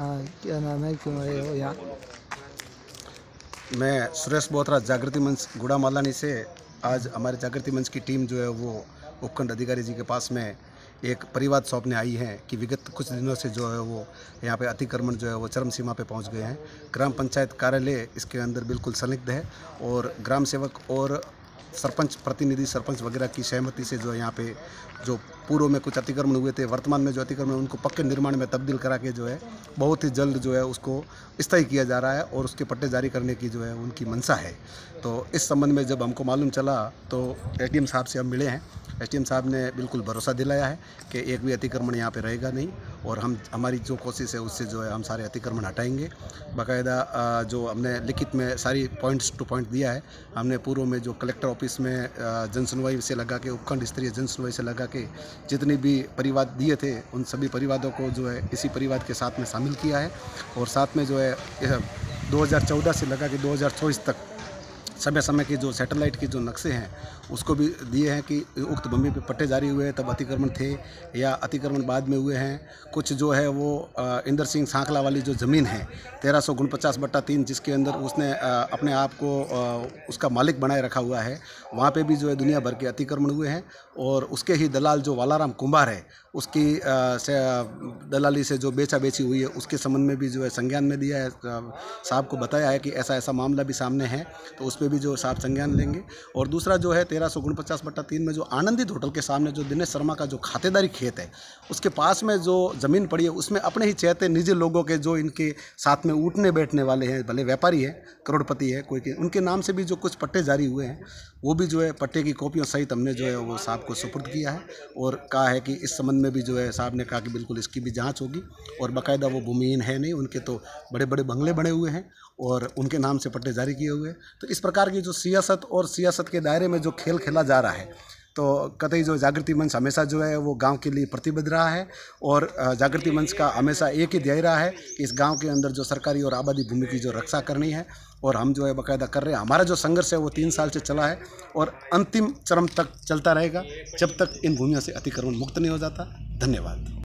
क्या नाम है, क्यों आए हो यहाँ? मैं सुरेश बोथरा जागृति मंच गुड़ा मालानी से आज हमारे जागृति मंच की टीम जो है वो उपखंड अधिकारी जी के पास में एक परिवाद सौंपने आई है कि विगत कुछ दिनों से जो है वो यहाँ पे अतिक्रमण जो है वो चरम सीमा पे पहुँच गए हैं। ग्राम पंचायत कार्यालय इसके अंदर बिल्कुल संलिग्ध है और ग्राम सेवक और सरपंच प्रतिनिधि सरपंच वगैरह की सहमति से जो है यहाँ पे जो पूर्व में कुछ अतिक्रमण हुए थे, वर्तमान में जो अतिक्रमण उनको पक्के निर्माण में तब्दील करा के जो है बहुत ही जल्द जो है उसको स्थायी किया जा रहा है और उसके पट्टे जारी करने की जो है उनकी मंशा है। तो इस संबंध में जब हमको मालूम चला तो एसडीएम साहब से हम मिले हैं। एसडीएम साहब ने बिल्कुल भरोसा दिलाया है कि एक भी अतिक्रमण यहाँ पे रहेगा नहीं और हमारी जो कोशिश है उससे जो है हम सारे अतिक्रमण हटाएंगे। बाकायदा जो हमने लिखित में सारी पॉइंट्स टू पॉइंट दिया है, हमने पूर्व में जो कलेक्टर ऑफिस में जनसुनवाई से लगा के उपखंड स्तरीय जनसुनवाई से लगा के जितने भी परिवाद दिए थे उन सभी परिवादों को जो है इसी परिवाद के साथ में शामिल किया है और साथ में जो है 2014 से लगा के 2024 तक समय समय के जो सैटेलाइट के जो नक्शे हैं उसको भी दिए हैं कि उक्त भूमि पे पट्टे जारी हुए हैं तब अतिक्रमण थे या अतिक्रमण बाद में हुए हैं। कुछ जो है वो इंदर सिंह सांखला वाली जो ज़मीन है 1349/3 जिसके अंदर उसने अपने आप को उसका मालिक बनाए रखा हुआ है, वहाँ पे भी जो है दुनिया भर के अतिक्रमण हुए हैं और उसके ही दलाल जो वालाराम कुंभार है उसकी दलाली से जो बेचा बेची हुई है उसके संबंध में भी जो है संज्ञान में दिया है, साहब को बताया है कि ऐसा ऐसा मामला भी सामने है तो उस पर भी जो साहब संज्ञान लेंगे। और दूसरा जो है 1349/3 में जो आनंदित होटल के सामने जो दिनेश शर्मा का जो खातेदारी खेत है उसके पास में जो ज़मीन पड़ी है उसमें अपने ही चहते निजी लोगों के जो इनके साथ में उठने बैठने वाले हैं, भले व्यापारी है करोड़पति है कोई के, उनके नाम से भी जो कुछ पट्टे जारी हुए हैं वो भी जो है पट्टे की कॉपियों सहित हमने जो है वो साहब को सुपुर्द किया है और कहा है कि इस संबंध में भी जो है साहब ने कहा कि बिल्कुल इसकी भी जांच होगी और बाकायदा वो भूमिहीन है नहीं, उनके तो बड़े बड़े बंगले बने हुए हैं और उनके नाम से पट्टे जारी किए हुए हैं। तो इस प्रकार की जो सियासत और सियासत के दायरे में जो खेल खेला जा रहा है तो कतई जो जागृति मंच हमेशा जो है वो गांव के लिए प्रतिबद्ध रहा है और जागृति मंच का हमेशा एक ही ध्येय रहा है कि इस गांव के अंदर जो सरकारी और आबादी भूमि की जो रक्षा करनी है और हम जो है बाकायदा कर रहे हैं। हमारा जो संघर्ष है वो 3 साल से चला है और अंतिम चरम तक चलता रहेगा जब तक इन भूमियों से अतिक्रमण मुक्त नहीं हो जाता। धन्यवाद।